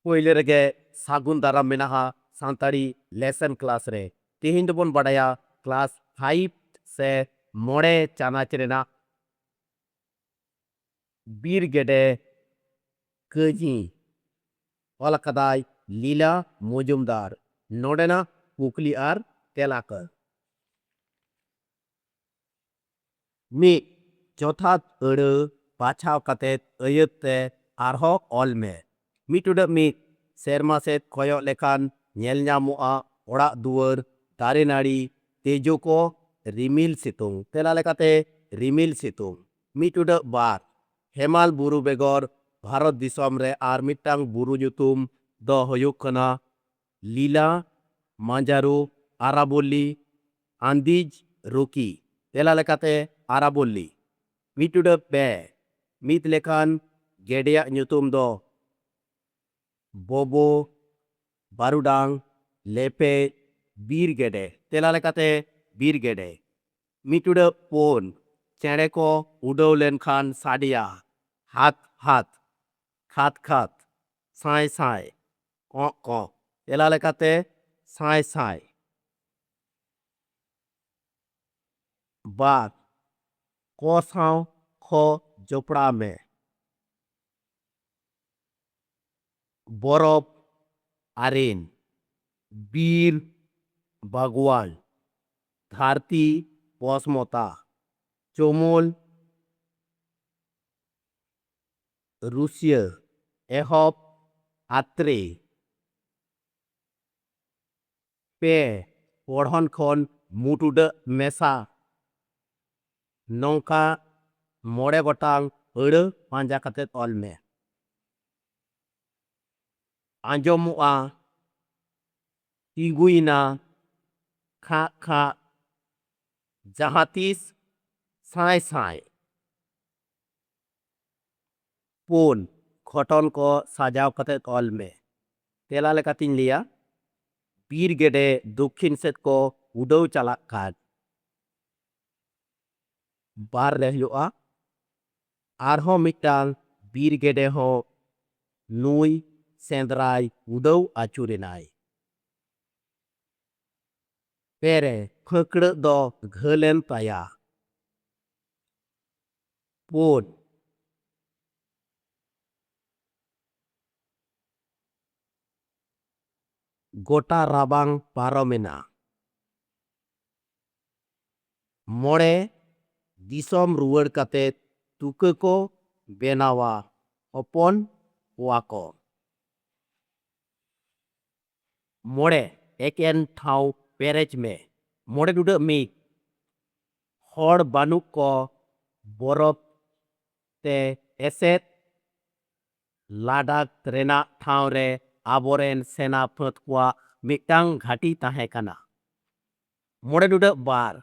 पहिले रगे सागुन दाराम मेनाहा सानताड़ी lesson class रे तिहिन दोबन बाडाया class 5 से मोड़े चानाच रेना बीर गेडे कजी ओलकदाय लीला मजुमदार नोडेना कुकली आर तेलाकर मी चौथात अड़ो बाछाव कतेत अयत ते आरहो ऑल में मी टुडा मी सेरमा सेत कोयो लेखान नेल ᱧᱟᱢᱚᱜᱼᱟ ओड़ा दुवर दारे नाड़ी तेजो को रिमिल सितुंग तेला लेकाते रिमिल सितुंग मी टुडा बार हेमाल बुरु बेगोर भारत दिसोम रे आर मिटांग बुरु ᱧᱩᱛᱩᱢ दो हुयुग कना लीला मांजारू आराबोली आंदीज रुकी तेला लेकाते आराबोली मी टुडा पे मित लेखान गेडिया ᱧᱩᱛᱩᱢ दो बोबो बारुडांग लेपे बीर गेडे तेला लेकाते बीर गेडे मी टुडा पोन चेड़े को उडौ लेनखान साडिया हाथ हाथ खात खात साय साय को तेला लेकाते साय साय बात को साव खो जोपड़ा में बरफ आरेन बीर बागवान धारती पोसमोता चोमोल रूसिया एहब आत्रे पे ओढ़न खन मुटुड मेसा नौका मोड़े गोटांग अड़ पांजा कतेत ऑल में आंजोमुआ तिगुइना खा खा जहातीस साय साय पोन खटन को साजाव कतेत ऑल में तेला लेकातिन लिया बीर गेडे दक्षिण सेत को उडौ चालाक खान बार रहुआ आरहो मिटांग बीर गेडे हो नुई सेंद्राय उडौ आचुरेनाय पेरे फकड़ दो घलेन ताया पोन गोटा राबांग पारोमेना मोड़े दिसोम रुवड़ कतेत तुके को बेनावा ओपन वाको मोड़े एकेन ठाव पेरेज में मोड़े डुड मी हड़ बानुक को बरफ ते एसेत लाडाक रेना ठाव रे आबोरेन सेना फत कुआ मिटांग घाटी ताहे कना मोड़े डुड बार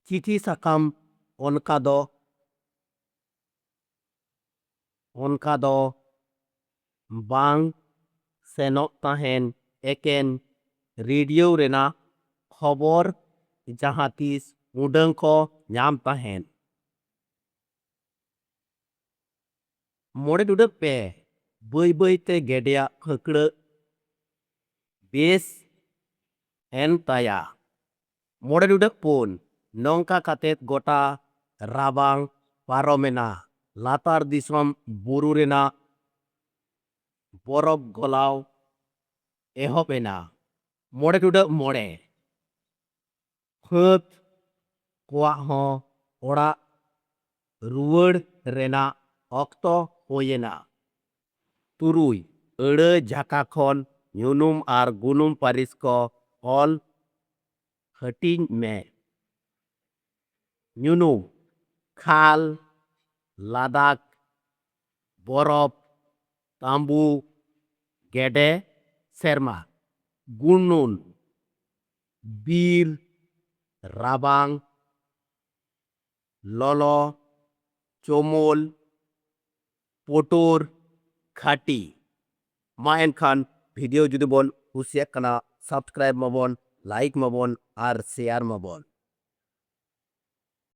चिठी साकाम ओनका दो बांग सेनोक ताहेन एकेन रेडियो रेना खबर जहातीस उडंग को नाम ताहेन मोड़े डुड पे बई बई ते गेडिया फकड़ बेस एन ताया मोड़े डुड पोन नौका कतेत गोटा राबांग पारोमेना लातार दिसोम बुरु रेना बरफ गलाव एहोबेना मोड़े डुड मोड़े फत कोआ हो ओड़ा रुवड़ रेना ऑक्टो होयेना तुरुई अड़ झाका खन यूनुम आर गुनुम पारिस को ऑल हटिंग में यूनुम खाल लादाक बरफ तांबू गेडे सेरमा गुनुन बीर राबांग लोलो चोमोल पोटोर खाटी मा एनखान वीडियो जुदी बोन कुसियाक कना सब्सक्राइब माबोन लाइक माबोन आर शेयर माबोन।